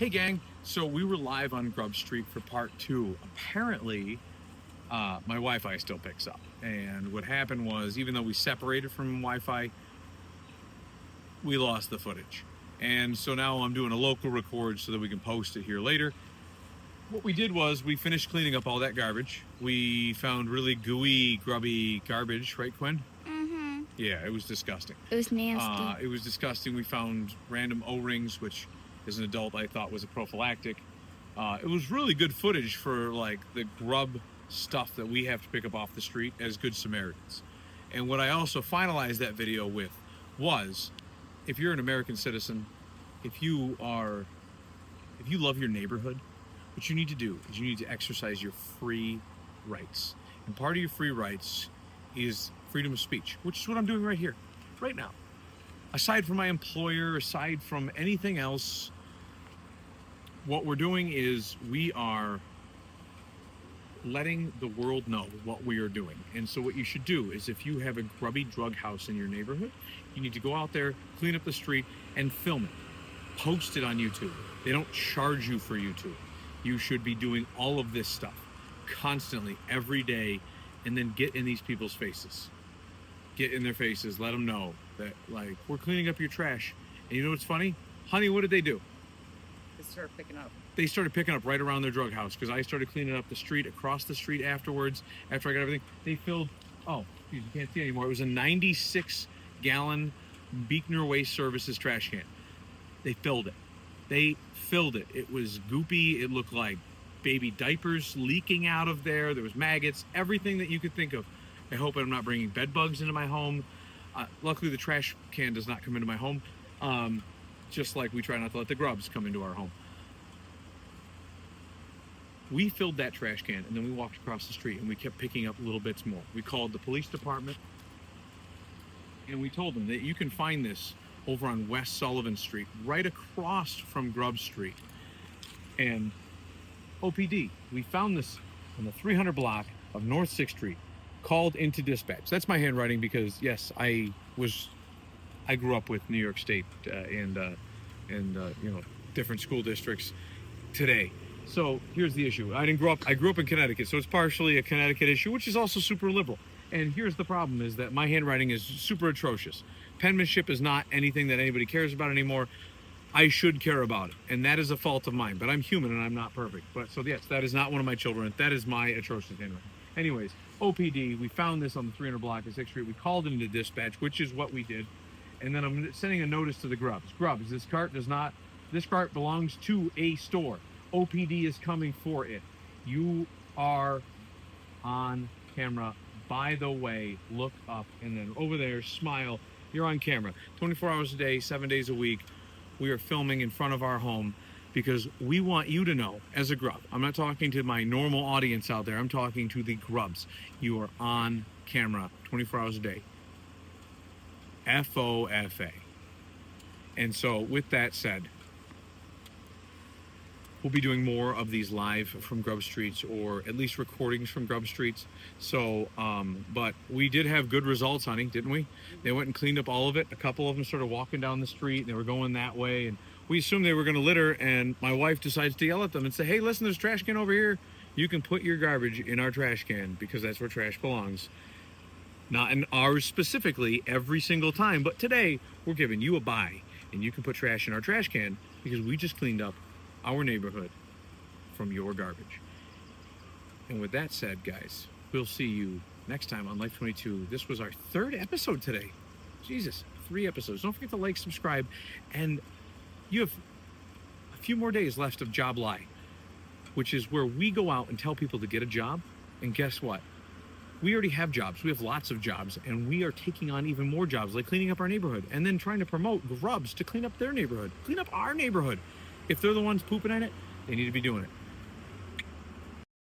Hey gang, so we were live on Grub Street for part 2. Apparently, my Wi-Fi still picks up. And what happened was, even though we separated from Wi-Fi, we lost the footage. And so now I'm doing a local record so that we can post it here later. What we did was we finished cleaning up all that garbage. We found really gooey, grubby garbage, right, Quinn? Mm-hmm. Yeah, it was disgusting. It was nasty. It was disgusting. We found random O-rings, which as an adult I thought was a prophylactic. It was really good footage for like the grub stuff that we have to pick up off the street as good Samaritans. And what I also finalized that video with was, if you're an American citizen, if you love your neighborhood, what you need to do is you need to exercise your free rights. And part of your free rights is freedom of speech, which is what I'm doing right here, right now. Aside from my employer, aside from anything else, what we're doing is we are letting the world know what we are doing. And so what you should do is, if you have a grubby drug house in your neighborhood, you need to go out there, clean up the street, and film it. Post it on YouTube. They don't charge you for YouTube. You should be doing all of this stuff constantly, every day, and then get in these people's faces. Get in their faces, let them know that, like, we're cleaning up your trash. And you know what's funny? Honey, what did they do? They started picking up. They started picking up right around their drug house, because I started cleaning up the street, across the street afterwards. After I got everything, they filled, you can't see anymore. It was a 96-gallon Beekner Waste Services trash can. They filled it. It was goopy. It looked like baby diapers leaking out of there. There was maggots, everything that you could think of. I hope I'm not bringing bed bugs into my home. Luckily, the trash can does not come into my home. Just like we try not to let the grubs come into our home. We filled that trash can, and then we walked across the street, and we kept picking up little bits more. We called the police department, and we told them that you can find this over on West Sullivan Street, right across from Grub Street. And OPD, we found this on the 300 block of North 6th Street, called into dispatch. That's my handwriting, because yes, I grew up with New York State and different school districts today. So here's the issue. I grew up in Connecticut, so it's partially a Connecticut issue, which is also super liberal. And here's the problem, is that my handwriting is super atrocious. Penmanship is not anything that anybody cares about anymore. I should care about it, and that is a fault of mine, but I'm human and I'm not perfect. But so yes, that is not one of my children. That is my atrocious handwriting. Anyways, OPD, we found this on the 300 block of 6th Street. We called into dispatch, which is what we did. And then I'm sending a notice to the Grubs. Grubs, this cart belongs to a store. OPD is coming for it. You are on camera. By the way, look up, and then over there, smile. You're on camera. 24 hours a day, 7 days a week. We are filming in front of our home because we want you to know, as a Grub. I'm not talking to my normal audience out there. I'm talking to the Grubs. You are on camera 24 hours a day. FOFA. And so with that said, we'll be doing more of these live from Grub Streets, or at least recordings from Grub Streets. So, but we did have good results, honey, didn't we? They went and cleaned up all of it. A couple of them started walking down the street, and they were going that way, and we assumed they were going to litter, and my wife decides to yell at them and say, hey, listen, there's a trash can over here. You can put your garbage in our trash can, because that's where trash belongs. Not in ours specifically every single time, but today we're giving you a buy, and you can put trash in our trash can, because we just cleaned up our neighborhood from your garbage. And with that said, guys, we'll see you next time on Life22. This was our 3rd episode today. Jesus, 3 episodes. Don't forget to like, subscribe, and you have a few more days left of Job Lie, which is where we go out and tell people to get a job. And guess what? We already have jobs. We have lots of jobs, and we are taking on even more jobs, like cleaning up our neighborhood, and then trying to promote Grubs to clean up their neighborhood, clean up our neighborhood. If they're the ones pooping in it, they need to be doing it.